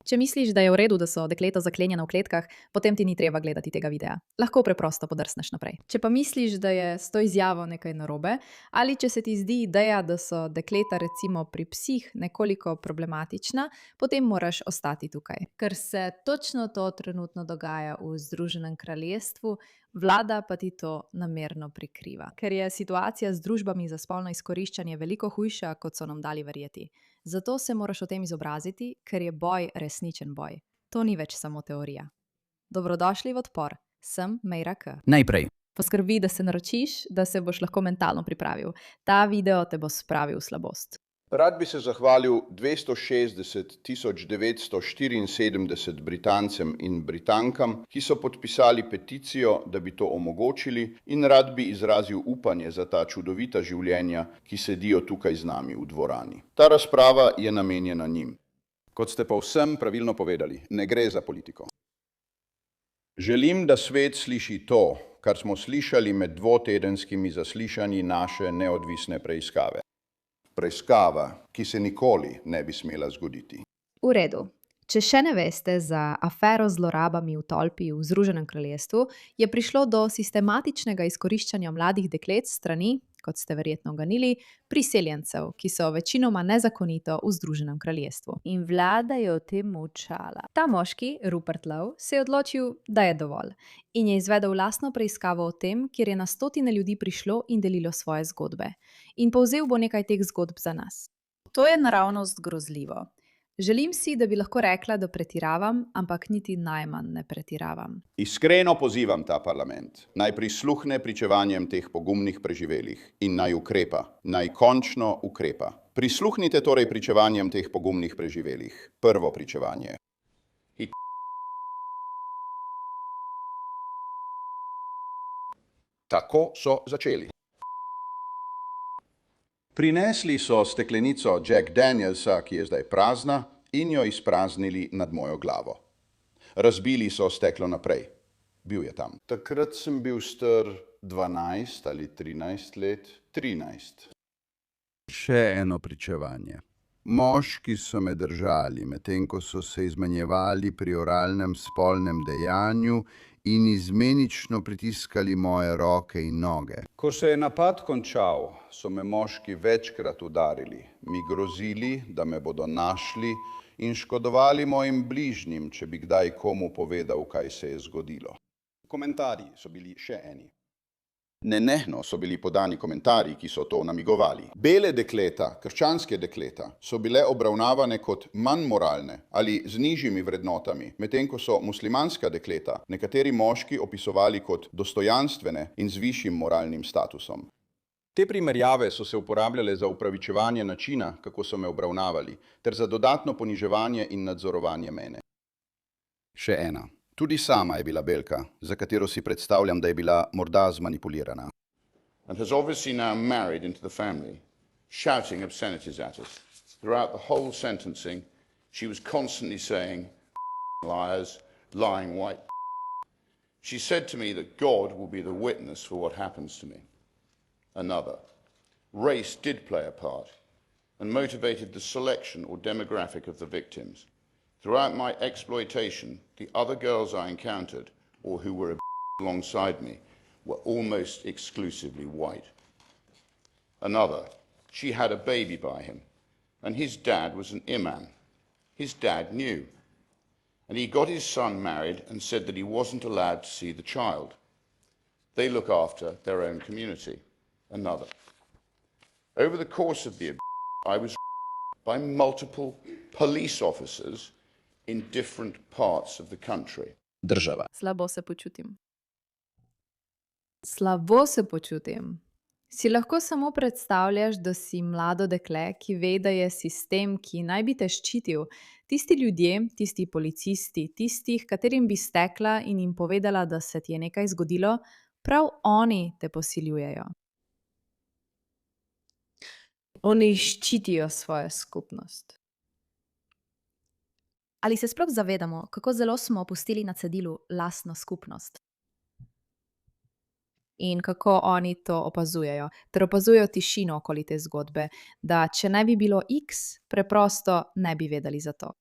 Če misliš, da je v redu, da so dekleta zaklenjena v kletkah, potem ti ni treba gledati tega videa. Lahko preprosto podrsneš naprej. Če pa misliš, da je s to izjavo nekaj narobe, ali če se ti zdi ideja, da so dekleta recimo pri psih nekoliko problematična, potem moraš ostati tukaj. Ker se točno to trenutno dogaja v Združenem kraljestvu, vlada pa ti to namerno prikriva. Ker je situacija z družbami za spolno izkoriščanje veliko hujša, kot so nam dali verjeti. Zato se moraš o tem izobraziti, ker je boj resničen boj. To ni več samo teorija. Dobrodošli v Odpor. Sem Mejra K. Najprej. Poskrbi, da se naročiš, da se boš lahko mentalno pripravil. Ta video te bo spravil v slabost. Rad bi se zahvalil 260 974 Britancem in Britankam, ki so podpisali peticijo, da bi to omogočili, in rad bi izrazil upanje za ta čudovita življenja, ki sedijo tukaj z nami v dvorani. Ta razprava je namenjena njim. Kot ste povsem pravilno povedali, ne gre za politiko. Želim, da svet sliši to, kar smo slišali med dvotedenskimi zaslišanji naše neodvisne preiskave. Preiskava, ki se nikoli ne bi smela zgoditi. V redu. Če še ne veste, za afero z zlorabami v tolpi v Združenem kraljestvu je prišlo do sistematičnega izkoriščanja mladih deklet s strani, kot ste verjetno ganili, priseljencev, ki so večinoma nezakonito v Združenem kraljestvu. In vlada je o tem molčala. Ta moški, Rupert Lowe, se je odločil, da je dovolj in je izvedel lastno preiskavo o tem, kjer je na stotine ljudi prišlo in delilo svoje zgodbe. In povzel bo nekaj teh zgodb za nas. To je naravnost grozljivo. Želim si, da bi lahko rekla, da pretiravam, ampak niti najmanj ne pretiravam. Iskreno pozivam ta parlament, naj prisluhne pričevanjem teh pogumnih preživelih in naj ukrepa, naj končno ukrepa. Prisluhnite torej pričevanjem teh pogumnih preživelih. Prvo pričevanje. Tako so začeli. Prinesli so steklenico Jack Danielsa, ki je zdaj prazna, in jo izpraznili nad mojo glavo. Razbili so steklo naprej. Bil je tam. Takrat sem bil star 12 ali 13 let. 13. Še eno pričevanje. Moški so me držali, medtem ko so se izmenjevali pri oralnem spolnem dejanju in izmenično pritiskali moje roke in noge. Ko se je napad končal, so me moški večkrat udarili, mi grozili, da me bodo našli in škodovali mojim bližnjim, če bi kdaj komu povedal, kaj se je zgodilo. Komentarji so bili še eni. Nenehno so bili podani komentarji, ki so to namigovali. Bele dekleta, krščanske dekleta, so bile obravnavane kot manj moralne ali z nižjimi vrednotami, medtem ko so muslimanska dekleta nekateri moški opisovali kot dostojanstvene in z višjim moralnim statusom. Te primerjave so se uporabljale za upravičevanje načina, kako so me obravnavali, ter za dodatno poniževanje in nadzorovanje mene. Še ena. Tudi sama je bila belka, za katero si predstavljam, da je bila morda zmanipulirana. And has obviously now married into the family, shouting obscenities at us. Throughout the whole sentencing, she was constantly saying, liars, lying white. She said to me that God will be the witness for what happens to me. Another. Race did play a part and motivated the selection or demographic of the victims. Throughout my exploitation, the other girls I encountered, or who were alongside me, were almost exclusively white. Another, she had a baby by him, and his dad was an imam. His dad knew, and he got his son married and said that he wasn't allowed to see the child. They look after their own community. Another. Over the course of the I was by multiple police officers in different parts of the country. Država. Slabo se počutim. Slabo se počutim. Si lahko samo predstavljaš, da si mlado dekle, ki ve, da je sistem, ki naj bi te ščitil, tisti ljudje, tisti policisti, tistih, katerim bi stekla in jim povedala, da se ti je nekaj zgodilo, prav oni te posiljujejo. Oni ščitijo svojo skupnost. Ali se sploh zavedamo, kako zelo smo opustili na cedilu lastno skupnost? In kako oni to opazujejo, ter opazujejo tišino okoli te zgodbe, da če ne bi bilo X, preprosto ne bi vedeli za to.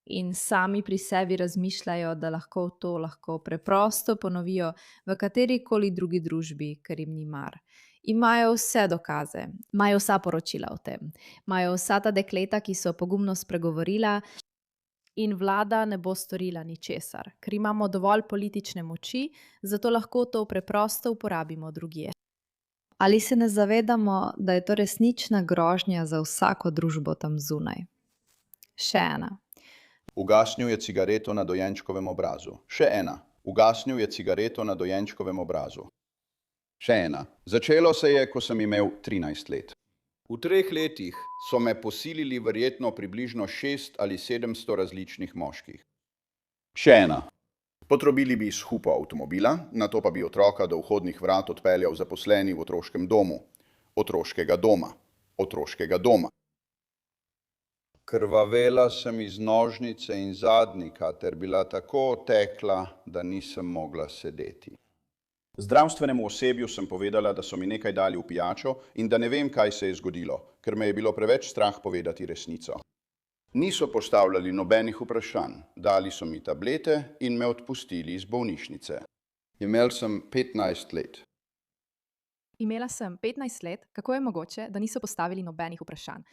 in sami pri sebi razmišljajo, da lahko preprosto ponovijo v katerikoli drugi družbi, ker jim ni mar. Imajo vse dokaze, imajo vsa poročila o tem, imajo vsa ta dekleta, ki so pogumno spregovorila in vlada ne bo storila ničesar, ker imamo dovolj politične moči, zato lahko to preprosto uporabimo drugje. Ali se ne zavedamo, da je to resnična grožnja za vsako družbo tam zunaj? Še ena. Ugasnil je cigareto na dojenčkovem obrazu. Še ena. Ugasnil je cigareto na dojenčkovem obrazu. Še ena. Začelo se je, ko sem imel 13 let. V 3 letih so me posilili verjetno približno 600 ali 700 različnih moških. Še ena. Potrobili bi izhupo avtomobila, nato pa bi otroka do vhodnih vrat odpeljal zaposleni v otroškem domu. Otroškega doma. Otroškega doma. Krvavela sem iz nožnice in zadnjika ter bila tako tekla, da nisem mogla sedeti. Zdravstvenemu osebju sem povedala, da so mi nekaj dali v pijačo in da ne vem, kaj se je zgodilo, ker me je bilo preveč strah povedati resnico. Niso postavljali nobenih vprašanj, dali so mi tablete in me odpustili iz bolnišnice. Imel sem 15 let. Imela sem 15 let, kako je mogoče, da niso postavili nobenih vprašanj?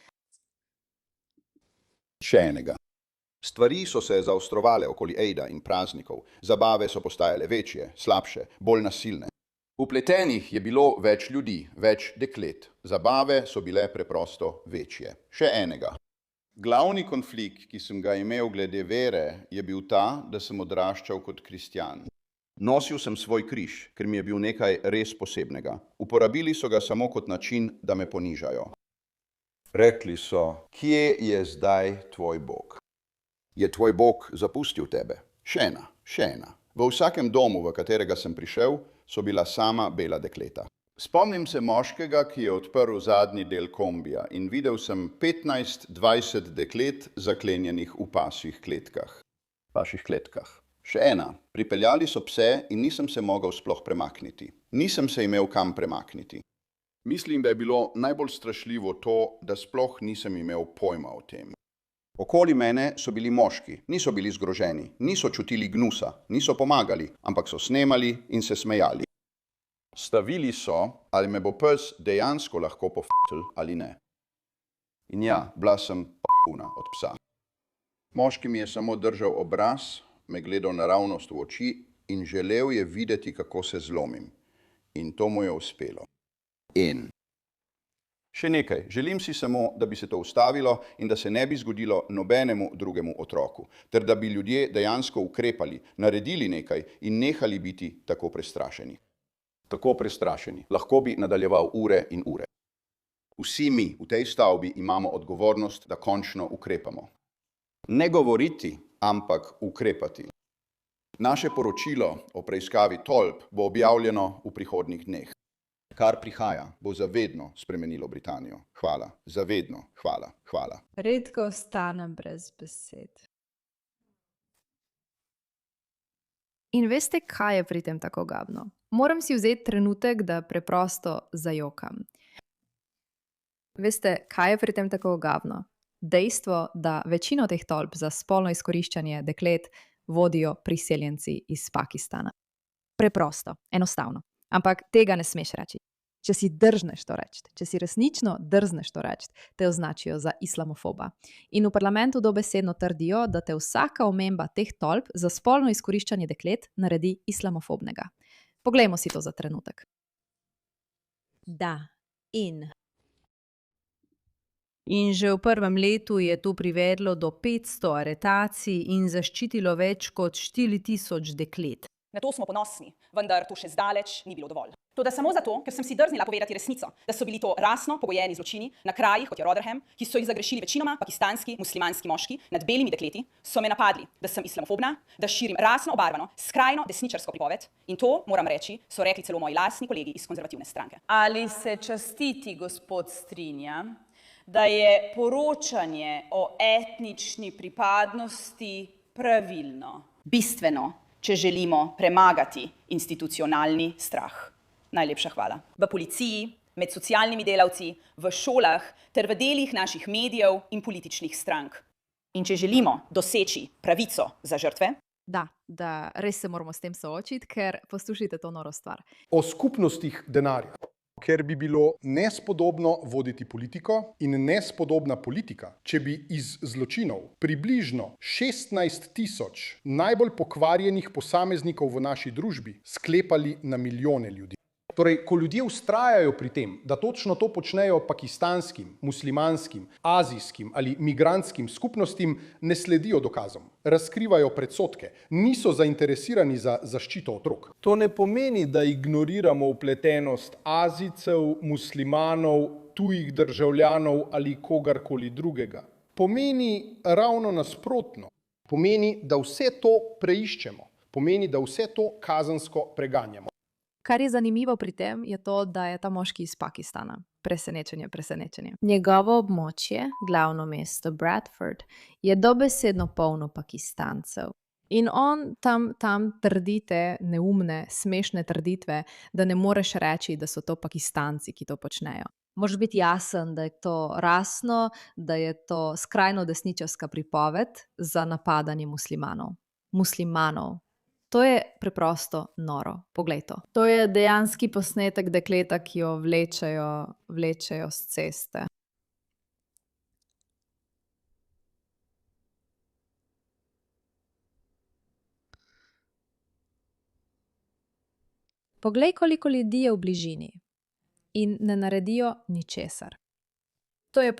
Še enega. Stvari so se zaostrovale okoli Ejda in praznikov, zabave so postajale večje, slabše, bolj nasilne. Vpletenih je bilo več ljudi, več deklet, zabave so bile preprosto večje. Še enega. Glavni konflikt, ki sem ga imel glede vere, je bil ta, da sem odraščal kot kristjan. Nosil sem svoj križ, ker mi je bil nekaj res posebnega. Uporabili so ga samo kot način, da me ponižajo. Rekli so, kje je zdaj tvoj Bog? Je tvoj Bog zapustil tebe? Še ena, še ena. V vsakem domu, v katerega sem prišel, so bila sama bela dekleta. Spomnim se moškega, ki je odprl zadnji del kombija in videl sem 15-20 deklet zaklenjenih v pasjih kletkah. Vaših kletkah. Še ena. Pripeljali so pse in nisem se mogel sploh premakniti. Nisem se imel kam premakniti. Mislim, da je bilo najbolj strašljivo to, da sploh nisem imel pojma o tem. Okoli mene so bili moški, niso bili zgroženi, niso čutili gnusa, niso pomagali, ampak so snemali in se smejali. Stavili so, ali me bo pes dejansko lahko pofutl ali ne. In ja, bila sem p***una od psa. Moški mi je samo držal obraz, me gledal naravnost v oči in želel je videti, kako se zlomim. In to mu je uspelo. In še nekaj, želim si samo, da bi se to ustavilo in da se ne bi zgodilo nobenemu drugemu otroku, ter da bi ljudje dejansko ukrepali, naredili nekaj in nehali biti tako prestrašeni. Tako prestrašeni. Lahko bi nadaljeval ure in ure. Vsi mi v tej stavbi imamo odgovornost, da končno ukrepamo. Ne govoriti, ampak ukrepati. Naše poročilo o preiskavi tolp bo objavljeno v prihodnjih dneh. Kar prihaja, bo zavedno spremenilo Britanijo. Hvala, zavedno, hvala, hvala. Redko ostanem brez besed. In veste, kaj je pri tem tako gabno? Moram si vzeti trenutek, da preprosto zajokam. Veste, kaj je pri tem tako gabno? Dejstvo, da večino teh tolp za spolno izkoriščanje deklet vodijo priseljenci iz Pakistana. Preprosto, enostavno. Ampak tega ne smeš reči. Če si drzneš to reči, če si resnično drzneš to reči, te označijo za islamofoba. In v parlamentu dobesedno trdijo, da te vsaka omemba teh tolp za spolno izkoriščanje deklet naredi islamofobnega. Poglejmo si to za trenutek. Da, in že v prvem letu je to privedlo do 500 aretacij in zaščitilo več kot 4000 deklet. Na to smo ponosni, vendar to še zdaleč ni bilo dovolj. Toda samo zato, ker sem si drznila povedati resnico, da so bili to rasno pogojeni zločini na krajih, kot je Rotherham, ki so jih zagrešili večinoma pakistanski, muslimanski moški nad belimi dekleti, so me napadli, da sem islamofobna, da širim rasno obarvano, skrajno desničarsko pripoved in to, moram reči, so rekli celo moji lastni kolegi iz konzervativne stranke. Ali se častiti, gospod, strinja, da je poročanje o etnični pripadnosti pravilno? Bistveno, če želimo premagati institucionalni strah. Najlepša hvala. V policiji, med socialnimi delavci, v šolah ter v delih naših medijev in političnih strank. In če želimo doseči pravico za žrtve, Da res se moramo s tem soočiti, ker poslušajte to noro stvar. O skupnostih denarja. Ker bi bilo nespodobno voditi politiko in nespodobna politika, če bi iz zločinov približno 16.000 najbolj pokvarjenih posameznikov v naši družbi sklepali na milijone ljudi. Torej, ko ljudje vztrajajo pri tem, da točno to počnejo pakistanskim, muslimanskim, azijskim ali migrantskim skupnostim, ne sledijo dokazom, razkrivajo predsodke, niso zainteresirani za zaščito otrok. To ne pomeni, da ignoriramo vpletenost Azijcev, muslimanov, tujih državljanov ali kogarkoli drugega. Pomeni ravno nasprotno. Pomeni, da vse to preiščemo. Pomeni, da vse to kazensko preganjamo. Kar je zanimivo pri tem, je to, da je ta moški iz Pakistana. Presenečenje. Njegovo območje, glavno mesto Bradford, je dobesedno polno Pakistancev. In on tam trdi te neumne, smešne trditve, da ne moreš reči, da so to Pakistanci, ki to počnejo. Moraš biti jasen, da je to rasno, da je to skrajno desničarska pripoved za napadanje muslimanov. To je preprosto noro. Poglej to. To je dejanski posnetek dekleta, ki jo vlečejo s ceste. Poglej, koliko ljudi je v bližini in ne naredijo ničesar. To je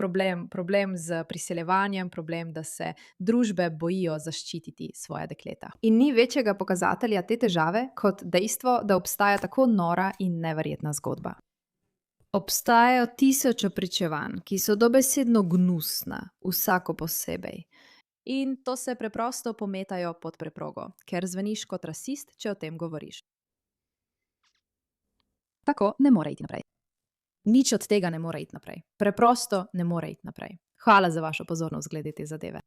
problem z priseljevanjem, problem, da se družbe bojijo zaščititi svoja dekleta. In ni večjega pokazatelja te težave kot dejstvo, da obstaja tako nora in neverjetna zgodba. Obstajajo tisoče pričevanj, ki so dobesedno gnusna, vsako posebej. In to se preprosto pometajo pod preprogo, ker zveniš kot rasist, če o tem govoriš. Tako ne more iti naprej. Nič od tega ne more iti naprej. Preprosto ne more iti naprej. Hvala za vašo pozornost glede te zadeve.